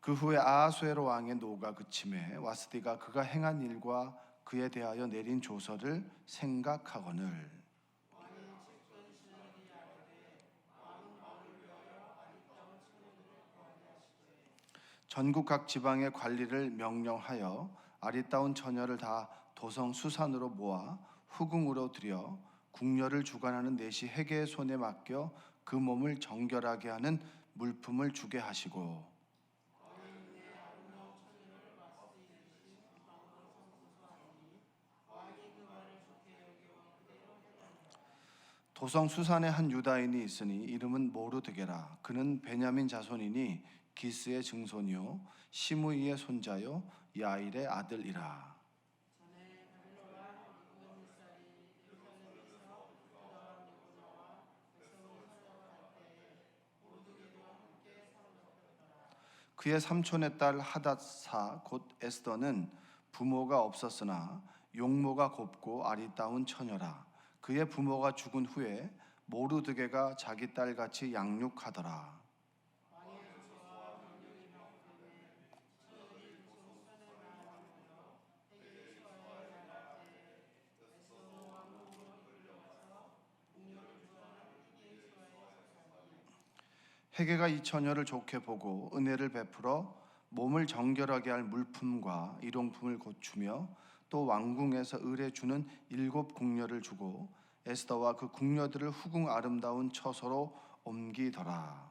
그 후에 아하수에로 왕의 노가 그침에 와스디가 그가 행한 일과 그에 대하여 내린 조서를 생각하거늘 전국 각 지방의 관리를 명령하여 아리따운 처녀를 다 도성 수산으로 모아 후궁으로 들여 궁녀를 주관하는 내시 헤게의 손에 맡겨 그 몸을 정결하게 하는 물품을 주게 하시고 도성 수산에 한 유다인이 있으니 이름은 모르드게라. 그는 베냐민 자손이니 기스의 증손이요 시므이의 손자요 야일의 아들이라. 그의 삼촌의 딸 하닷사 곧 에스더는 부모가 없었으나 용모가 곱고 아리따운 처녀라. 그의 부모가 죽은 후에 모르드게가 자기 딸같이 양육하더라. 헤게가 이 처녀를 좋게 보고 은혜를 베풀어 몸을 정결하게 할 물품과 일용품을 고추며 또 왕궁에서 을에 주는 7 궁녀를 주고 에스더와 그 궁녀들을 후궁 아름다운 처소로 옮기더라.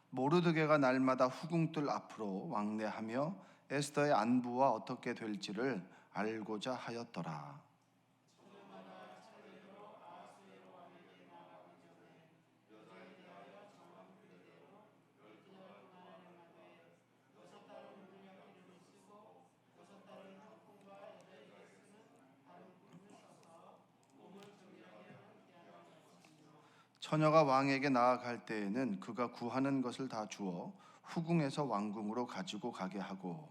모르드게가 날마다 후궁들 앞으로 왕래하며 에스더의 안부와 어떻게 될지를 알고자 하였더라. 처녀가 왕에게 나아갈 때에는 그가 구하는 것을 다 주어 후궁에서 왕궁으로 가지고 가게 하고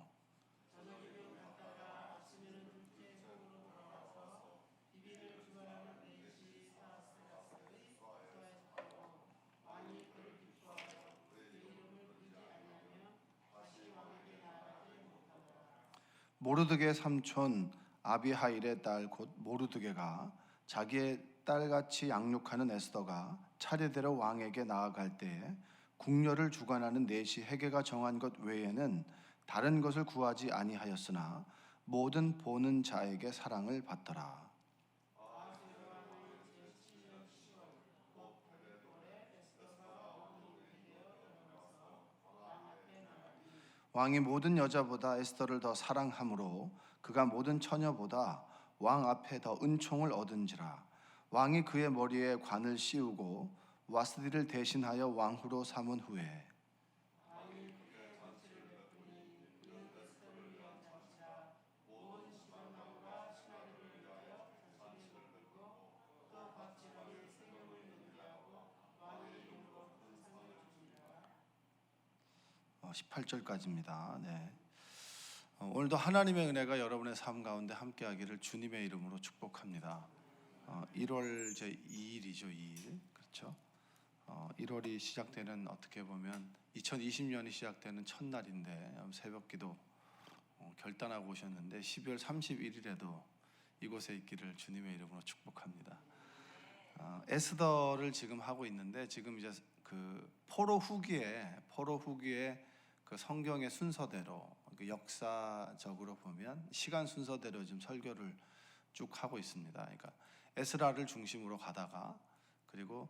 모르드게의 삼촌 아비하일의 딸 곧 모르드게가 자기의 딸같이 양육하는 에스더가 차례대로 왕에게 나아갈 때에 궁녀를 주관하는 내시 헤게가 정한 것 외에는 다른 것을 구하지 아니하였으나 모든 보는 자에게 사랑을 받더라. 왕이 모든 여자보다 에스더를 더 사랑함으로 그가 모든 처녀보다 왕 앞에 더 은총을 얻은지라. 왕이 그의 머리에 관을 씌우고 와스디를 대신하여 왕후로 삼은 후에 어, 18절까지입니다. 네. 오늘도 하나님의 은혜가 여러분의 삶 가운데 함께하기를 주님의 이름으로 축복합니다. 1월 제 2일이죠, 2일. 그렇죠? 1월이 시작되는 어떻게 보면 2020년이 시작되는 첫날인데 새벽기도 결단하고 오셨는데 12월 31일에도 이곳에 있기를 주님의 이름으로 축복합니다. 에스더를 지금 하고 있는데 지금 이제 그 포로 후기에 그 성경의 순서대로 그 역사적으로 보면 시간 순서대로 지금 설교를 쭉 하고 있습니다. 그러니까 에스라를 중심으로 가다가 그리고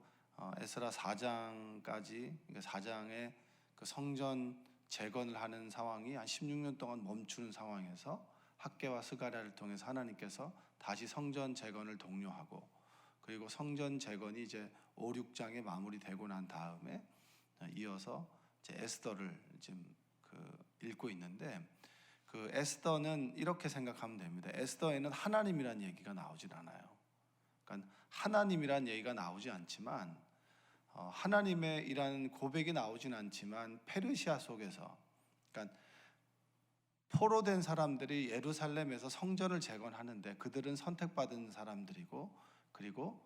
에스라 4장까지 그러니까 4장의 그 성전 재건을 하는 상황이 한 16년 동안 멈추는 상황에서 학개와 스가랴를 통해서 하나님께서 다시 성전 재건을 독려하고 그리고 성전 재건이 이제 5, 6장에 마무리되고 난 다음에 이어서 이제 에스더를 지금 읽고 있는데 그 에스더는 이렇게 생각하면 됩니다. 에스더에는 하나님이란 얘기가 나오질 않아요. 그러니까 하나님이란 얘기가 나오지 않지만 하나님의 이라는 고백이 나오진 않지만 페르시아 속에서 그러니까 포로된 사람들이 예루살렘에서 성전을 재건하는데 그들은 선택받은 사람들이고 그리고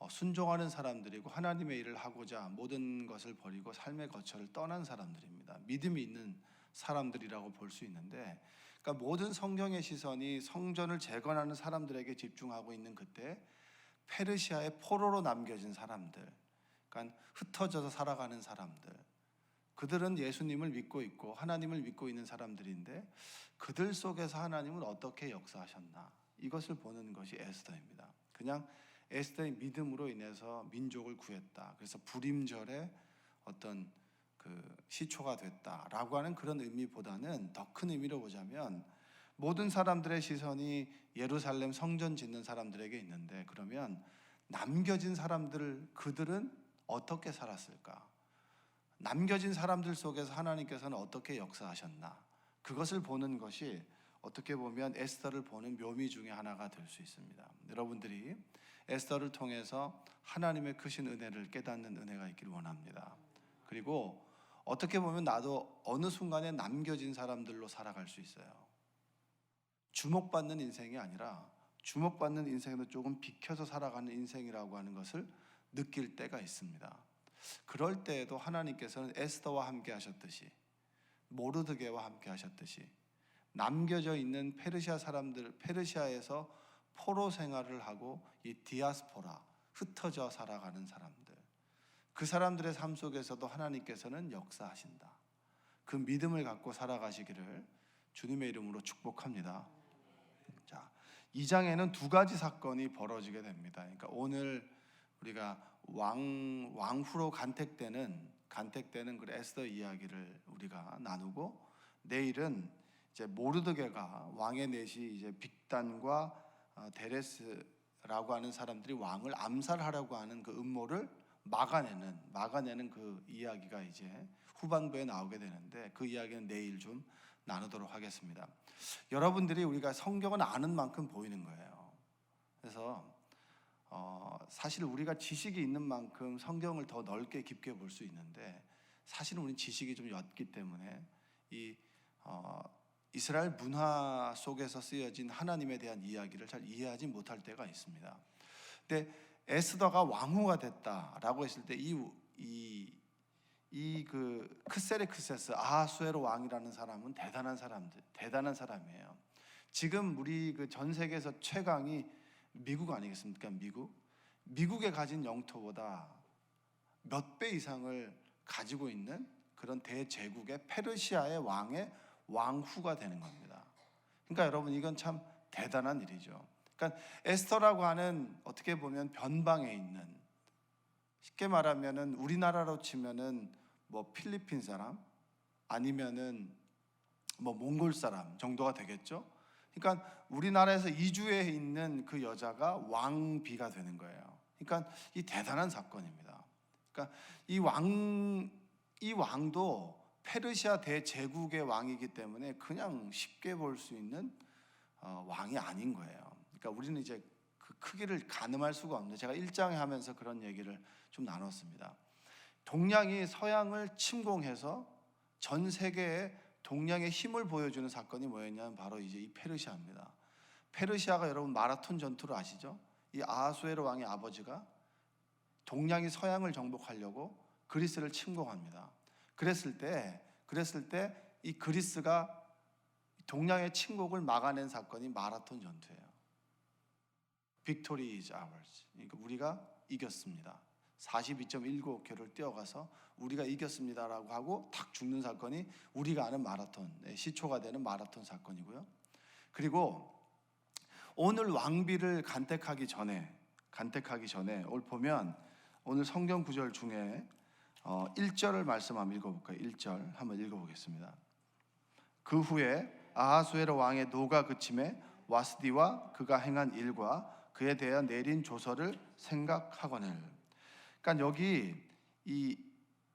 순종하는 사람들이고 하나님의 일을 하고자 모든 것을 버리고 삶의 거처를 떠난 사람들입니다. 믿음이 있는 사람들이라고 볼 수 있는데, 그러니까 모든 성경의 시선이 성전을 재건하는 사람들에게 집중하고 있는 그때 페르시아의 포로로 남겨진 사람들, 그러니까 흩어져서 살아가는 사람들, 그들은 예수님을 믿고 있고 하나님을 믿고 있는 사람들인데 그들 속에서 하나님은 어떻게 역사하셨나, 이것을 보는 것이 에스더입니다. 그냥 에스더의 믿음으로 인해서 민족을 구했다, 그래서 불임절에 어떤 그 시초가 됐다라고 하는 그런 의미보다는 더 큰 의미로 보자면 모든 사람들의 시선이 예루살렘 성전 짓는 사람들에게 있는데, 그러면 남겨진 사람들, 그들은 어떻게 살았을까? 남겨진 사람들 속에서 하나님께서는 어떻게 역사하셨나? 그것을 보는 것이 어떻게 보면 에스더를 보는 묘미 중에 하나가 될 수 있습니다. 여러분들이 에스더를 통해서 하나님의 크신 은혜를 깨닫는 은혜가 있기를 원합니다. 그리고 어떻게 보면 나도 어느 순간에 남겨진 사람들로 살아갈 수 있어요. 주목받는 인생이 아니라 주목받는 인생에도 조금 비켜서 살아가는 인생이라고 하는 것을 느낄 때가 있습니다. 그럴 때에도 하나님께서는 에스더와 함께 하셨듯이, 모르드게와 함께 하셨듯이, 남겨져 있는 페르시아 사람들, 페르시아에서 포로 생활을 하고 이 디아스포라, 흩어져 살아가는 사람들, 그 사람들의 삶 속에서도 하나님께서는 역사하신다. 그 믿음을 갖고 살아가시기를 주님의 이름으로 축복합니다. 자, 2장에는 두 가지 사건이 벌어지게 됩니다. 그러니까 오늘 우리가 왕후로 간택되는 그 에스더 이야기를 우리가 나누고, 내일은 이제 모르드게가 왕의 넷이 이제 빅단과 데레스라고 하는 사람들이 왕을 암살하려고 하는 그 음모를 막아내는 그 이야기가 이제 후반부에 나오게 되는데, 그 이야기는 내일 좀 나누도록 하겠습니다. 여러분들이 우리가 성경을 아는 만큼 보이는 거예요. 그래서 사실 우리가 지식이 있는 만큼 성경을 더 넓게 깊게 볼 수 있는데, 사실은 우리는 지식이 좀 옅기 때문에 이 이스라엘 문화 속에서 쓰여진 하나님에 대한 이야기를 잘 이해하지 못할 때가 있습니다. 근데 에스더가 왕후가 됐다라고 했을 때 그 크세레크세스 아하수에로 왕이라는 사람은 대단한 사람이에요. 지금 우리 그 전 세계에서 최강이 미국 아니겠습니까? 미국에 가진 영토보다 몇 배 이상을 가지고 있는 그런 대제국의 페르시아의 왕후가 되는 겁니다. 그러니까 여러분, 이건 참 대단한 일이죠. 그러니까 에스더라고 하는, 어떻게 보면 변방에 있는, 쉽게 말하면은 우리나라로 치면은 뭐 필리핀 사람 아니면은 뭐 몽골 사람 정도가 되겠죠. 그러니까 우리나라에서 이주해 있는 그 여자가 왕비가 되는 거예요. 그러니까 이 대단한 사건입니다. 그러니까 이 왕도 페르시아 대제국의 왕이기 때문에 그냥 쉽게 볼 수 있는 왕이 아닌 거예요. 그러니까 우리는 이제 그 크기를 가늠할 수가 없는데, 제가 1장에 하면서 그런 얘기를 좀 나눴습니다. 동양이 서양을 침공해서 전 세계에 동양의 힘을 보여주는 사건이 뭐였냐면 바로 이제 이 페르시아입니다. 페르시아가, 여러분 마라톤 전투를 아시죠? 이 아하수에로 왕의 아버지가 동양이 서양을 정복하려고 그리스를 침공합니다. 그랬을 때 이 그리스가 동양의 침공을 막아낸 사건이 마라톤 전투예요. Victory is ours. 그러니까 우리가 이겼습니다. 42.195km를 뛰어가서 우리가 이겼습니다라고 하고 탁 죽는 사건이 우리가 아는 마라톤의 시초가 되는 마라톤 사건이고요. 그리고 오늘 왕비를 간택하기 전에 오늘 보면, 오늘 성경 구절 중에 1절을 말씀 한번 읽어볼까요? 1절 한번 읽어보겠습니다. 그 후에 아하수에로 왕의 노가 그침에 와스디와 그가 행한 일과 그에 대한 내린 조서를 생각하거늘. 그러니까 여기 이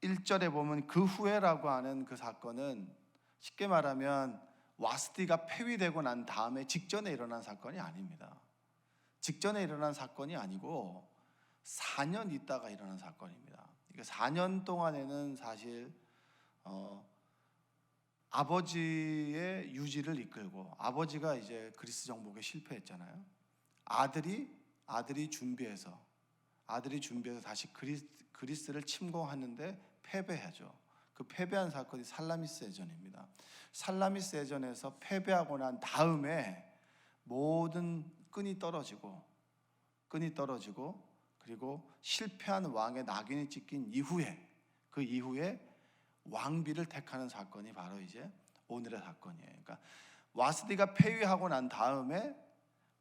1절에 보면 그 후에라고 하는 그 사건은 쉽게 말하면 와스디가 폐위되고 난 다음에 직전에 일어난 사건이 아닙니다. 직전에 일어난 사건이 아니고 4년 있다가 일어난 사건입니다. 그러니까 4년 동안에는 사실 아버지의 유지를 이끌고, 아버지가 이제 그리스 정복에 실패했잖아요. 아들이 아들이 준비해서 다시 그리스를 침공하는데 패배하죠. 그 패배한 사건이 살라미스 해전입니다. 살라미스 해전에서 패배하고 난 다음에 모든 끈이 떨어지고 그리고 실패한 왕의 낙인이 찍힌 이후에 그 이후에 왕비를 택하는 사건이 바로 이제 오늘의 사건이에요. 그러니까 와스디가 폐위하고 난 다음에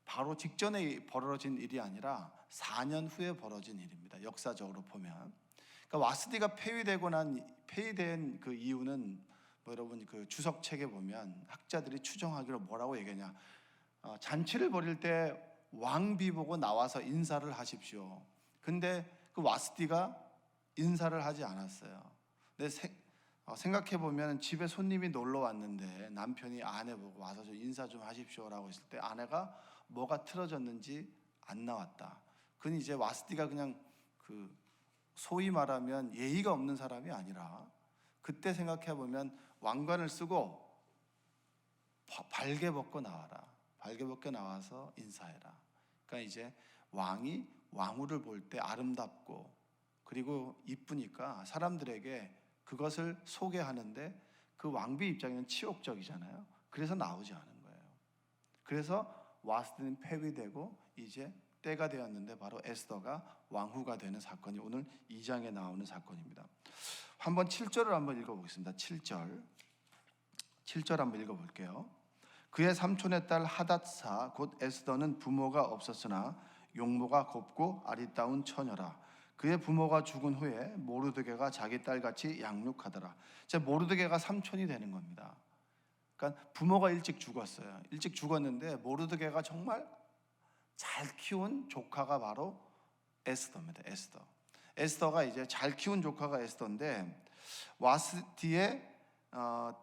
바로 직전에 벌어진 일이 아니라 4년 후에 벌어진 일입니다. 역사적으로 보면. 그러니까 와스디가 폐위된 그 이유는 뭐 여러분 그 주석 책에 보면 학자들이 추정하기로 뭐라고 얘기하냐? 잔치를 벌일 때 왕비 보고 나와서 인사를 하십시오. 근데 그 와스디가 인사를 하지 않았어요. 근데 생각해 보면 집에 손님이 놀러 왔는데 남편이 아내 보고 와서 좀 인사 좀 하십시오라고 했을 때 아내가 뭐가 틀어졌는지 안 나왔다. 그건 이제 와스디가 그냥 그 소위 말하면 예의가 없는 사람이 아니라 그때 생각해 보면 왕관을 쓰고 발개 벗고 나와라. 발개 벗고 나와서 인사해라. 그러니까 이제 왕이 왕후를 볼 때 아름답고 그리고 이쁘니까 사람들에게 그것을 소개하는데 그 왕비 입장에는 치욕적이잖아요. 그래서 나오지 않은 거예요. 그래서 와스디는 폐위되고 이제 때가 되었는데 바로 에스더가 왕후가 되는 사건이 오늘 2장에 나오는 사건입니다. 한번 7절을 한번 읽어보겠습니다. 7절 한번 읽어볼게요. 그의 삼촌의 딸 하닷사 곧 에스더는 부모가 없었으나 용모가 곱고 아리따운 처녀라. 그의 부모가 죽은 후에 모르드게가 자기 딸같이 양육하더라. 제 모르드게가 삼촌이 되는 겁니다. 그러니까 부모가 일찍 죽었어요. 일찍 죽었는데 모르드게가 정말 잘 키운 조카가 바로 에스더입니다. 에스더가 이제 잘 키운 조카가 에스더인데 와스디의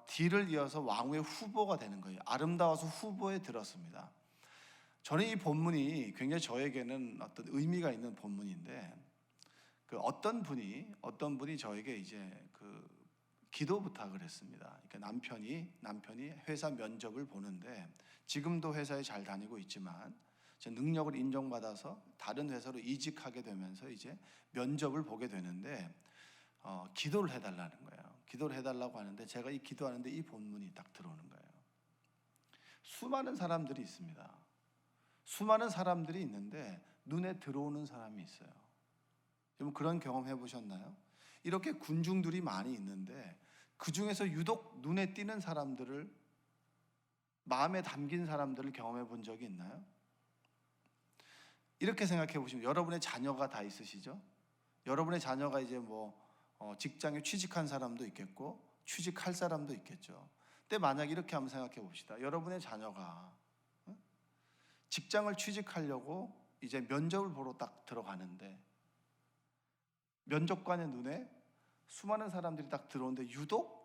뒤를 이어서 왕후의 후보가 되는 거예요. 아름다워서 후보에 들었습니다. 저는 이 본문이 굉장히 저에게는 어떤 의미가 있는 본문인데 그 어떤 분이 저에게 이제 그 기도 부탁을 했습니다. 그러니까 남편이 회사 면접을 보는데 지금도 회사에 잘 다니고 있지만 제 능력을 인정받아서 다른 회사로 이직하게 되면서 이제 면접을 보게 되는데 기도를 해달라는 거예요. 기도를 해달라고 하는데 제가 이 기도하는데 이 본문이 딱 들어오는 거예요. 수많은 사람들이 있습니다. 수많은 사람들이 있는데 눈에 들어오는 사람이 있어요. 여러분 그런 경험 해보셨나요? 이렇게 군중들이 많이 있는데 그 중에서 유독 눈에 띄는 사람들을 마음에 담긴 사람들을 경험해 본 적이 있나요? 이렇게 생각해 보시면 여러분의 자녀가 다 있으시죠? 여러분의 자녀가 이제 직장에 취직한 사람도 있겠고 취직할 사람도 있겠죠. 근데 만약 이렇게 한번 생각해 봅시다. 여러분의 자녀가 직장을 취직하려고 이제 면접을 보러 딱 들어가는데 면접관의 눈에 수많은 사람들이 딱 들어오는데 유독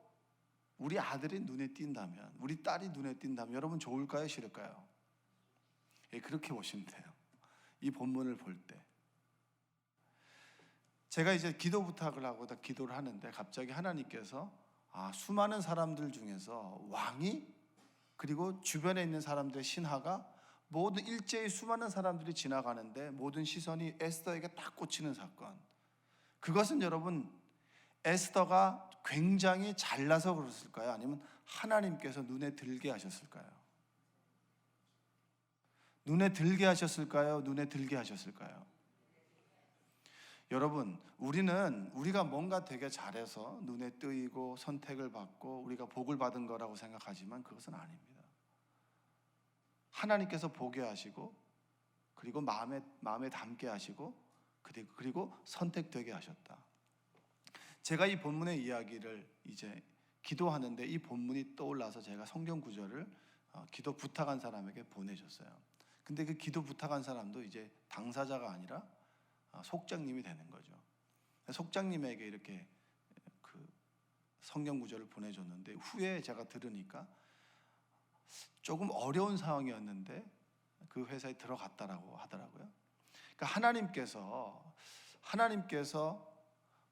우리 아들이 눈에 띈다면, 우리 딸이 눈에 띈다면 여러분 좋을까요, 싫을까요? 그렇게 보시면 돼요. 이 본문을 볼 때 제가 이제 기도 부탁을 하고 다 기도를 하는데 갑자기 하나님께서 수많은 사람들 중에서 왕이 그리고 주변에 있는 사람들의 신하가 모든 일제히 수많은 사람들이 지나가는데 모든 시선이 에스더에게 딱 꽂히는 사건. 그것은 여러분 에스더가 굉장히 잘나서 그랬을까요? 아니면 하나님께서 눈에 들게 하셨을까요? 눈에 들게 하셨을까요? 눈에 들게 하셨을까요? 여러분, 우리가 뭔가 되게 잘해서 눈에 뜨이고 선택을 받고 우리가 복을 받은 거라고 생각하지만 그것은 아닙니다. 하나님께서 보게 하시고 그리고 마음에 담게 하시고 그리고 선택되게 하셨다. 제가 이 본문의 이야기를 이제 기도하는데 이 본문이 떠올라서 제가 성경 구절을 기도 부탁한 사람에게 보내줬어요. 근데 그 기도 부탁한 사람도 이제 당사자가 아니라 속장님이 되는 거죠. 속장님에게 이렇게 그 성경 구절을 보내줬는데 후에 제가 들으니까 조금 어려운 상황이었는데 그 회사에 들어갔다라고 하더라고요. 그러니까 하나님께서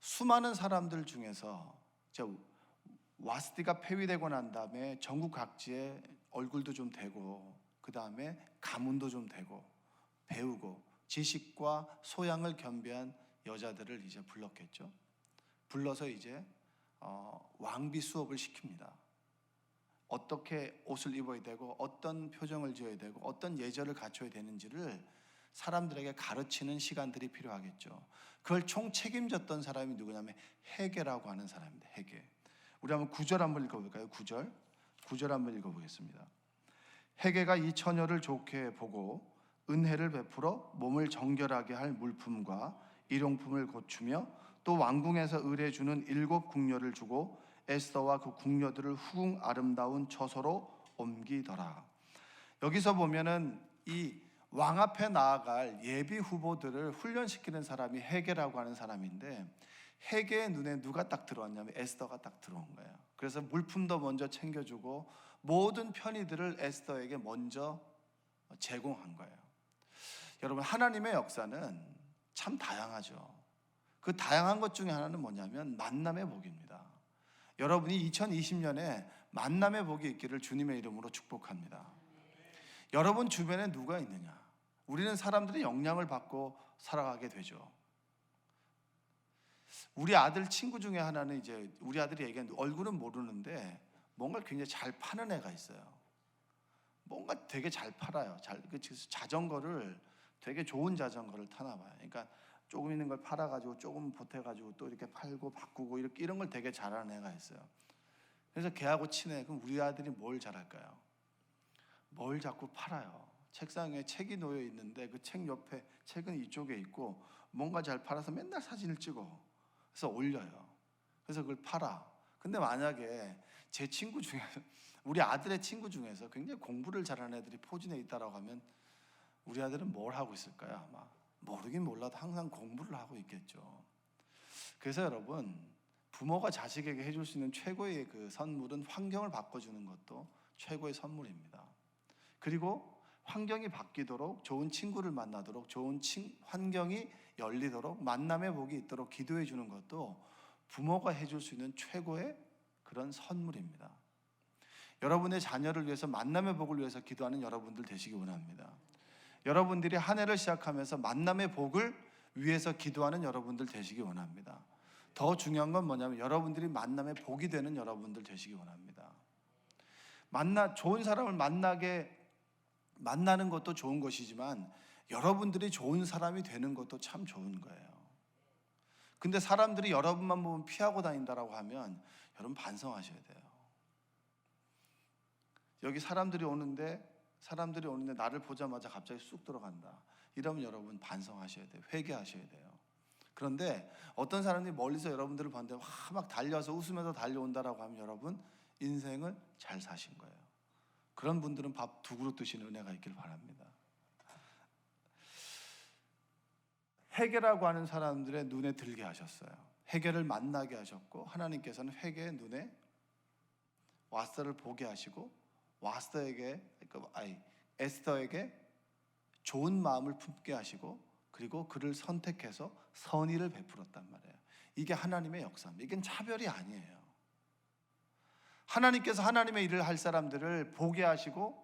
수많은 사람들 중에서 와스디가 폐위되고 난 다음에 전국 각지에 얼굴도 좀 되고 그 다음에 가문도 좀 되고 배우고 지식과 소양을 겸비한 여자들을 이제 불렀겠죠. 불러서 이제 왕비 수업을 시킵니다. 어떻게 옷을 입어야 되고 어떤 표정을 지어야 되고 어떤 예절을 갖춰야 되는지를 사람들에게 가르치는 시간들이 필요하겠죠. 그걸 총 책임졌던 사람이 누구냐면 헤게라고 하는 사람입니다. 헤게. 우리 한번 9절 한번 읽어볼까요? 9절 한번 읽어보겠습니다. 헤게가 이 처녀를 좋게 보고 은혜를 베풀어 몸을 정결하게 할 물품과 일용품을 고추며 또 왕궁에서 의뢰주는 7 궁녀를 주고 에스더와 그 궁녀들을 후궁 아름다운 처소로 옮기더라. 여기서 보면은 이 왕 앞에 나아갈 예비 후보들을 훈련시키는 사람이 헤게라고 하는 사람인데, 헤게의 눈에 누가 딱 들어왔냐면 에스더가 딱 들어온 거예요. 그래서 물품도 먼저 챙겨주고 모든 편의들을 에스더에게 먼저 제공한 거예요. 여러분, 하나님의 역사는 참 다양하죠. 그 다양한 것 중에 하나는 뭐냐면 만남의 복입니다. 여러분이 2020년에 만남의 복이 있기를 주님의 이름으로 축복합니다. 여러분 주변에 누가 있느냐? 우리는 사람들의 영향을 받고 살아가게 되죠. 우리 아들 친구 중에 하나는 이제 우리 아들이 얘기하는데 얼굴은 모르는데 뭔가 굉장히 잘 파는 애가 있어요. 뭔가 되게 잘 팔아요. 자전거를 되게 좋은 자전거를 타나 봐요. 그러니까 조금 있는 걸 팔아가지고 조금 보태가지고 또 이렇게 팔고 바꾸고 이런 걸 되게 잘하는 애가 있어요. 그래서 걔하고 친해. 그럼 우리 아들이 뭘 잘할까요? 뭘 자꾸 팔아요. 책상에 책이 놓여 있는데 그 책 옆에 책은 이쪽에 있고 뭔가 잘 팔아서 맨날 사진을 찍어. 그래서 올려요. 그래서 그걸 팔아. 근데 만약에 제 친구 중에 우리 아들의 친구 중에서 굉장히 공부를 잘하는 애들이 포진해 있다라고 하면 우리 아들은 뭘 하고 있을까요? 아마 모르긴 몰라도 항상 공부를 하고 있겠죠. 그래서 여러분, 부모가 자식에게 해줄 수 있는 최고의 그 선물은 환경을 바꿔주는 것도 최고의 선물입니다. 그리고 환경이 바뀌도록, 좋은 친구를 만나도록, 좋은 환경이 열리도록, 만남의 복이 있도록 기도해 주는 것도 부모가 해줄 수 있는 최고의 그런 선물입니다. 여러분의 자녀를 위해서, 만남의 복을 위해서 기도하는 여러분들 되시기 원합니다. 여러분들이 한 해를 시작하면서 만남의 복을 위해서 기도하는 여러분들 되시기 원합니다. 더 중요한 건 뭐냐면 여러분들이 만남의 복이 되는 여러분들 되시기 원합니다. 좋은 사람을 만나는 것도 좋은 것이지만 여러분들이 좋은 사람이 되는 것도 참 좋은 거예요. 근데 사람들이 여러분만 보면 피하고 다닌다라고 하면 여러분 반성하셔야 돼요. 여기 사람들이 오는데 나를 보자마자 갑자기 쑥 들어간다. 이러면 여러분 반성하셔야 돼요. 회개하셔야 돼요. 그런데 어떤 사람들이 멀리서 여러분들을 봤는데 막 달려서 웃으면서 달려온다라고 하면 여러분 인생을 잘 사신 거예요. 그런 분들은 밥 2그릇 드시는 은혜가 있길 바랍니다. 헤게라고 하는 사람들의 눈에 들게 하셨어요. 헤게를 만나게 하셨고, 하나님께서는 헤게의 눈에 왓서를 보게 하시고 에스더에게 좋은 마음을 품게 하시고, 그리고 그를 선택해서 선의를 베풀었단 말이에요. 이게 하나님의 역사입니다. 이건 차별이 아니에요. 하나님께서 하나님의 일을 할 사람들을 보게 하시고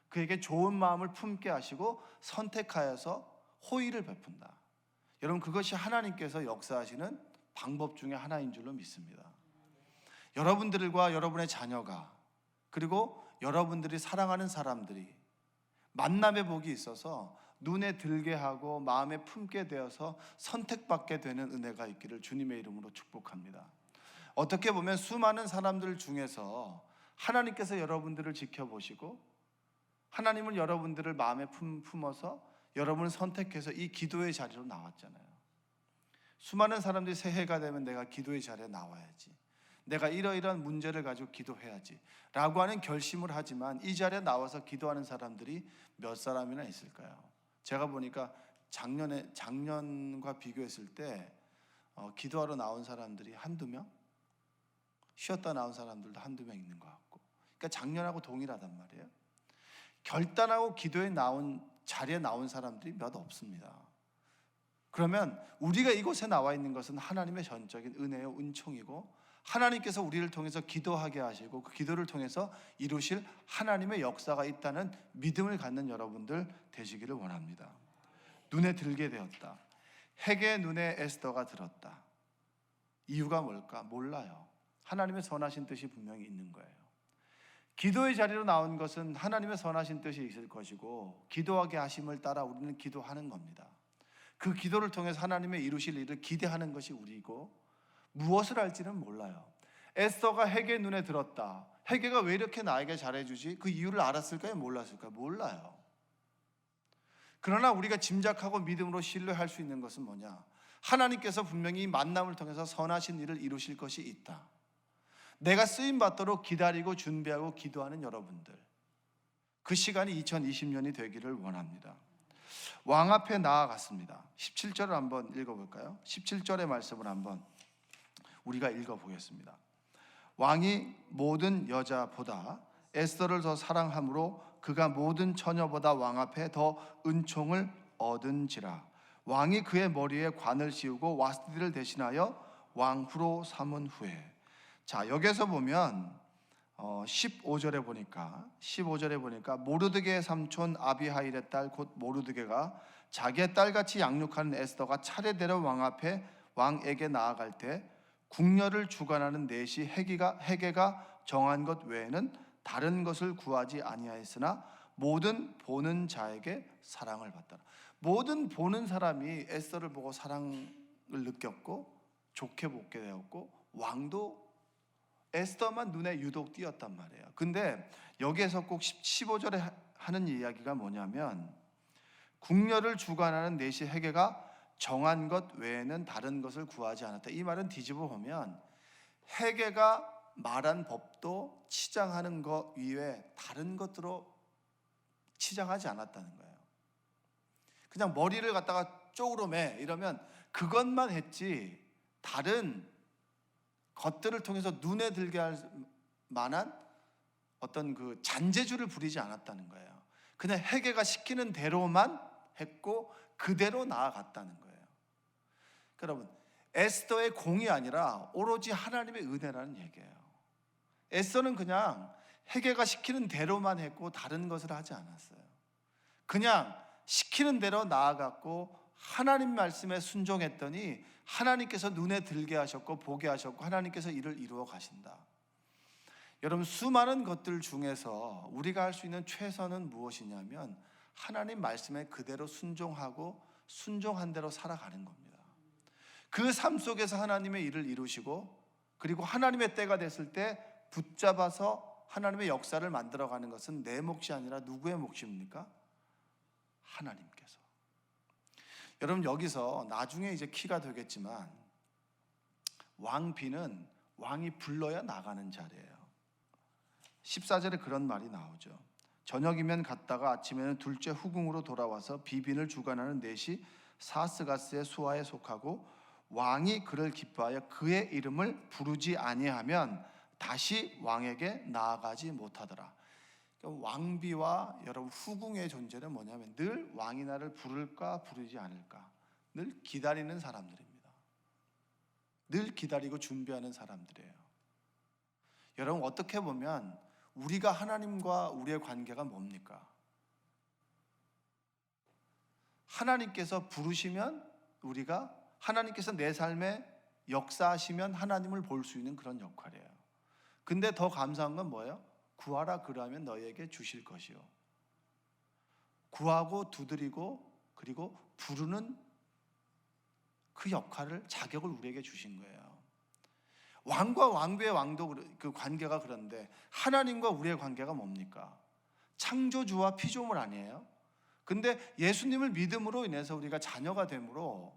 그에게 좋은 마음을 품게 하시고 선택하여서 호의를 베푼다. 여러분, 그것이 하나님께서 역사하시는 방법 중에 하나인 줄로 믿습니다. 여러분들과 여러분의 자녀가, 그리고 여러분들이 사랑하는 사람들이 만남의 복이 있어서 눈에 들게 하고 마음에 품게 되어서 선택받게 되는 은혜가 있기를 주님의 이름으로 축복합니다. 어떻게 보면 수많은 사람들 중에서 하나님께서 여러분들을 지켜보시고 하나님은 여러분들을 마음에 품어서 여러분을 선택해서 이 기도의 자리로 나왔잖아요. 수많은 사람들이 새해가 되면 내가 기도의 자리에 나와야지, 내가 이러이러한 문제를 가지고 기도해야지 라고 하는 결심을 하지만 이 자리에 나와서 기도하는 사람들이 몇 사람이나 있을까요? 제가 보니까 작년과 비교했을 때 기도하러 나온 사람들이 한두 명? 쉬었다 나온 사람들도 한두 명 있는 것 같고, 그러니까 작년하고 동일하단 말이에요. 결단하고 자리에 나온 사람들이 몇 없습니다. 그러면 우리가 이곳에 나와 있는 것은 하나님의 전적인 은혜요 은총이고, 하나님께서 우리를 통해서 기도하게 하시고 그 기도를 통해서 이루실 하나님의 역사가 있다는 믿음을 갖는 여러분들 되시기를 원합니다. 눈에 들게 되었다. 헤게 눈에 에스더가 들었다. 이유가 뭘까? 몰라요. 하나님의 선하신 뜻이 분명히 있는 거예요. 기도의 자리로 나온 것은 하나님의 선하신 뜻이 있을 것이고, 기도하게 하심을 따라 우리는 기도하는 겁니다. 그 기도를 통해서 하나님의 이루실 일을 기대하는 것이 우리고, 무엇을 할지는 몰라요. 에스더가 헤게 눈에 들었다. 헤게가 왜 이렇게 나에게 잘해주지? 그 이유를 알았을까요? 몰랐을까요? 몰라요. 그러나 우리가 짐작하고 믿음으로 신뢰할 수 있는 것은 뭐냐? 하나님께서 분명히 이 만남을 통해서 선하신 일을 이루실 것이 있다. 내가 쓰임받도록 기다리고 준비하고 기도하는 여러분들, 그 시간이 2020년이 되기를 원합니다. 왕 앞에 나아갔습니다. 17절을 한번 읽어볼까요? 17절의 말씀을 한번 우리가 읽어보겠습니다. 왕이 모든 여자보다 에스더를 더 사랑함으로 그가 모든 처녀보다 왕 앞에 더 은총을 얻은지라. 왕이 그의 머리에 관을 씌우고 와스디를 대신하여 왕후로 삼은 후에. 자, 여기서 보면 15절에 보니까 모르드게의 삼촌 아비하일의 딸 곧 모르드게가 자기의 딸같이 양육하는 에스더가 차례대로 왕 앞에 왕에게 나아갈 때 궁녀를 주관하는 넷이 헤게가 정한 것 외에는 다른 것을 구하지 아니하였으나 모든 보는 자에게 사랑을 받더라. 모든 보는 사람이 에스더를 보고 사랑을 느꼈고 좋게 보게 되었고, 왕도 에스더만 눈에 유독 띄었단 말이에요. 근데 여기에서 꼭 15절에 하는 이야기가 뭐냐면, 궁녀를 주관하는 넷이 헤게가 정한 것 외에는 다른 것을 구하지 않았다. 이 말은 뒤집어 보면 헤게가 말한 법도 치장하는 것 이외에 다른 것으로 치장하지 않았다는 거예요. 그냥 머리를 갖다가 쪽으로 매 이러면 그것만 했지, 다른 것들을 통해서 눈에 들게 할 만한 어떤 그 잔재주를 부리지 않았다는 거예요. 그냥 헤게가 시키는 대로만 했고 그대로 나아갔다는 거예요. 여러분, 에스더의 공이 아니라 오로지 하나님의 은혜라는 얘기예요. 에스더는 그냥 헤게가 시키는 대로만 했고 다른 것을 하지 않았어요. 그냥 시키는 대로 나아갔고 하나님 말씀에 순종했더니 하나님께서 눈에 들게 하셨고 보게 하셨고 하나님께서 일을 이루어 가신다. 여러분, 수많은 것들 중에서 우리가 할 수 있는 최선은 무엇이냐면 하나님 말씀에 그대로 순종하고 순종한 대로 살아가는 겁니다. 그 삶 속에서 하나님의 일을 이루시고, 그리고 하나님의 때가 됐을 때 붙잡아서 하나님의 역사를 만들어가는 것은 내 몫이 아니라 누구의 몫입니까? 하나님께서. 여러분, 여기서 나중에 이제 키가 되겠지만 왕비는 왕이 불러야 나가는 자리예요. 14절에 그런 말이 나오죠. 저녁이면 갔다가 아침에는 둘째 후궁으로 돌아와서 비빈을 주관하는 넷이 사스가스의 수하에 속하고 왕이 그를 기뻐하여 그의 이름을 부르지 아니하면 다시 왕에게 나아가지 못하더라. 그러니까 왕비와 여러분 후궁의 존재는 뭐냐면 늘 왕이 나를 부를까 부르지 않을까 늘 기다리는 사람들입니다. 늘 기다리고 준비하는 사람들이에요. 여러분, 어떻게 보면 우리가 하나님과 우리의 관계가 뭡니까? 하나님께서 부르시면 우리가, 하나님께서 내 삶에 역사하시면 하나님을 볼 수 있는 그런 역할이에요. 근데 더 감사한 건 뭐예요? 구하라 그러면 너희에게 주실 것이요. 구하고 두드리고 그리고 부르는 그 역할을, 자격을 우리에게 주신 거예요. 왕과 왕비의 왕도 그 관계가 그런데 하나님과 우리의 관계가 뭡니까? 창조주와 피조물 아니에요? 근데 예수님을 믿음으로 인해서 우리가 자녀가 되므로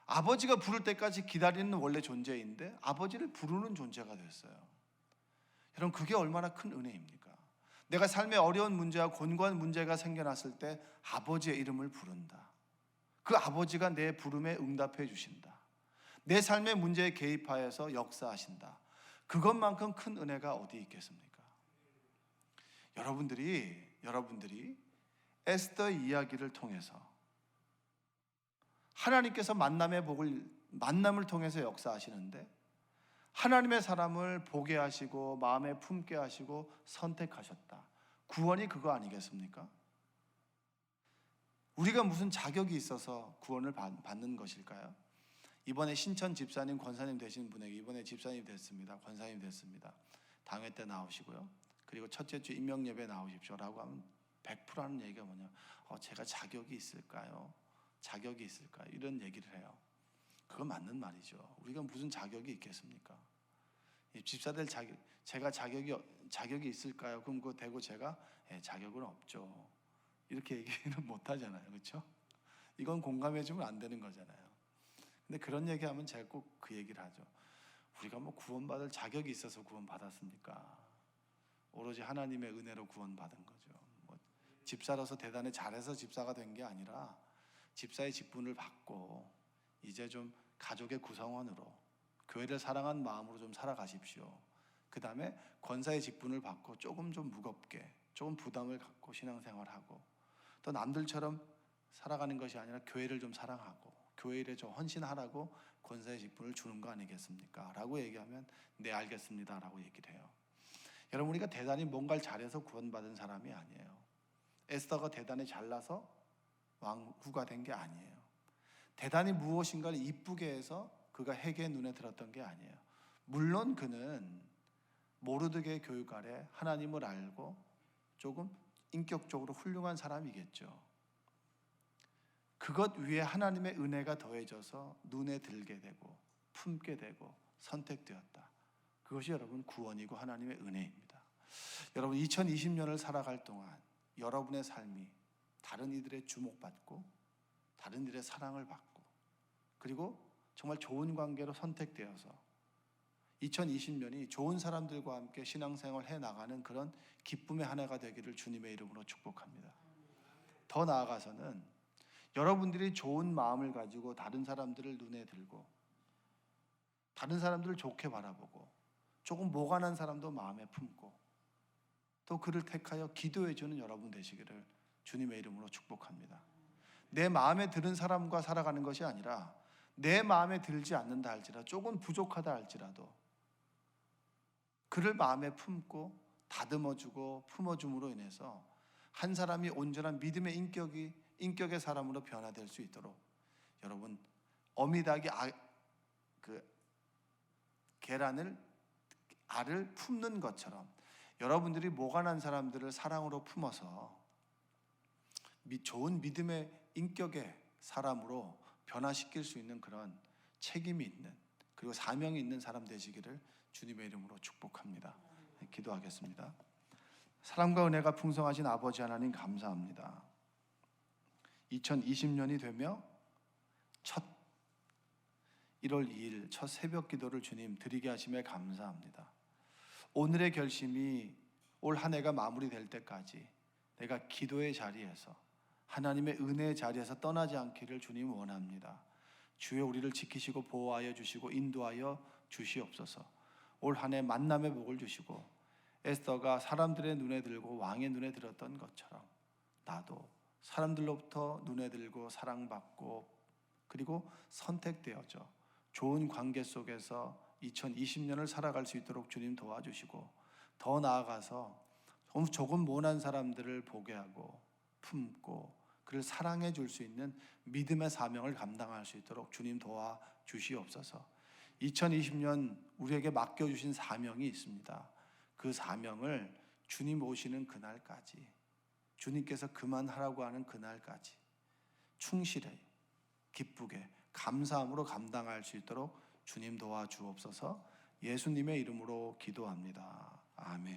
아버지가 부를 때까지 기다리는 원래 존재인데 아버지를 부르는 존재가 됐어요. 여러분, 그게 얼마나 큰 은혜입니까? 내가 삶에 어려운 문제와 곤고한 문제가 생겨났을 때 아버지의 이름을 부른다. 그 아버지가 내 부름에 응답해 주신다. 내 삶의 문제에 개입하여서 역사하신다. 그것만큼 큰 은혜가 어디 있겠습니까? 여러분들이 에스더의 이야기를 통해서 하나님께서 만남을 통해서 역사하시는데 하나님의 사람을 보게 하시고 마음에 품게 하시고 선택하셨다. 구원이 그거 아니겠습니까? 우리가 무슨 자격이 있어서 구원을 받는 것일까요? 이번에 신천 집사님, 권사님 되신 분에게 이번에 집사님 됐습니다. 권사님 됐습니다. 당회 때 나오시고요. 그리고 첫째 주 임명 예배 나오십시오라고 하면 100% 하는 얘기가 뭐냐? 제가 자격이 있을까요? 자격이 있을까요? 이런 얘기를 해요. 그건 맞는 말이죠. 우리가 무슨 자격이 있겠습니까? 집사들 제가 자격이 있을까요? 그럼 그거 대고 제가 자격은 없죠. 이렇게 얘기는 못 하잖아요. 그렇죠? 이건 공감해 주면 안 되는 거잖아요. 근데 그런 얘기하면 제가 꼭 그 얘기를 하죠. 우리가 뭐 구원받을 자격이 있어서 구원받았습니까? 오로지 하나님의 은혜로 구원받은 거죠. 뭐 집사로서 대단히 잘해서 집사가 된 게 아니라 집사의 직분을 받고 이제 좀 가족의 구성원으로 교회를 사랑한 마음으로 좀 살아가십시오. 그 다음에 권사의 직분을 받고 조금 좀 무겁게 조금 부담을 갖고 신앙생활하고 또 남들처럼 살아가는 것이 아니라 교회를 좀 사랑하고 교회 일에 좀 헌신하라고 권사의 직분을 주는 거 아니겠습니까? 라고 얘기하면 네 알겠습니다 라고 얘기를 해요. 여러분 우리가 대단히 뭔가를 잘해서 구원받은 사람이 아니에요. 에스더가 대단히 잘나서 왕후가 된 게 아니에요. 대단히 무엇인가를 이쁘게 해서 그가 헤게의 눈에 들었던 게 아니에요. 물론 그는 모르드게의 교육 아래 하나님을 알고 조금 인격적으로 훌륭한 사람이겠죠. 그것 위에 하나님의 은혜가 더해져서 눈에 들게 되고 품게 되고 선택되었다. 그것이 여러분 구원이고 하나님의 은혜입니다. 여러분 2020년을 살아갈 동안 여러분의 삶이 다른 이들의 주목받고 다른 이들의 사랑을 받고 그리고 정말 좋은 관계로 선택되어서 2020년이 좋은 사람들과 함께 신앙생활 해나가는 그런 기쁨의 한 해가 되기를 주님의 이름으로 축복합니다. 더 나아가서는 여러분들이 좋은 마음을 가지고 다른 사람들을 눈에 들고 다른 사람들을 좋게 바라보고 조금 모관한 사람도 마음에 품고 또 그를 택하여 기도해주는 여러분 되시기를 주님의 이름으로 축복합니다. 내 마음에 드는 사람과 살아가는 것이 아니라 내 마음에 들지 않는다 할지라도 조금 부족하다 할지라도 그를 마음에 품고 다듬어주고 품어줌으로 인해서 한 사람이 온전한 믿음의 인격의 사람으로 변화될 수 있도록 여러분 어미닭이 알을 품는 것처럼 여러분들이 모관한 사람들을 사랑으로 품어서 좋은 믿음의 인격의 사람으로 변화시킬 수 있는 그런 책임이 있는 그리고 사명이 있는 사람 되시기를 주님의 이름으로 축복합니다. 기도하겠습니다. 사랑과 은혜가 풍성하신 아버지 하나님 감사합니다. 2020년이 되며 첫 1월 2일 첫 새벽 기도를 주님 드리게 하심에 감사합니다. 오늘의 결심이 올 한 해가 마무리될 때까지 내가 기도의 자리에서 하나님의 은혜의 자리에서 떠나지 않기를 주님 원합니다. 주여 우리를 지키시고 보호하여 주시고 인도하여 주시옵소서. 올 한 해 만남의 복을 주시고 에스더가 사람들의 눈에 들고 왕의 눈에 들었던 것처럼 나도 사람들로부터 눈에 들고 사랑받고 그리고 선택되어져 좋은 관계 속에서 2020년을 살아갈 수 있도록 주님 도와주시고 더 나아가서 조금 모난 사람들을 보게 하고 품고 그를 사랑해 줄 수 있는 믿음의 사명을 감당할 수 있도록 주님 도와주시옵소서. 2020년 우리에게 맡겨주신 사명이 있습니다. 그 사명을 주님 오시는 그날까지 주님께서 그만하라고 하는 그날까지 충실히 기쁘게 감사함으로 감당할 수 있도록 주님 도와주옵소서. 예수님의 이름으로 기도합니다. 아멘.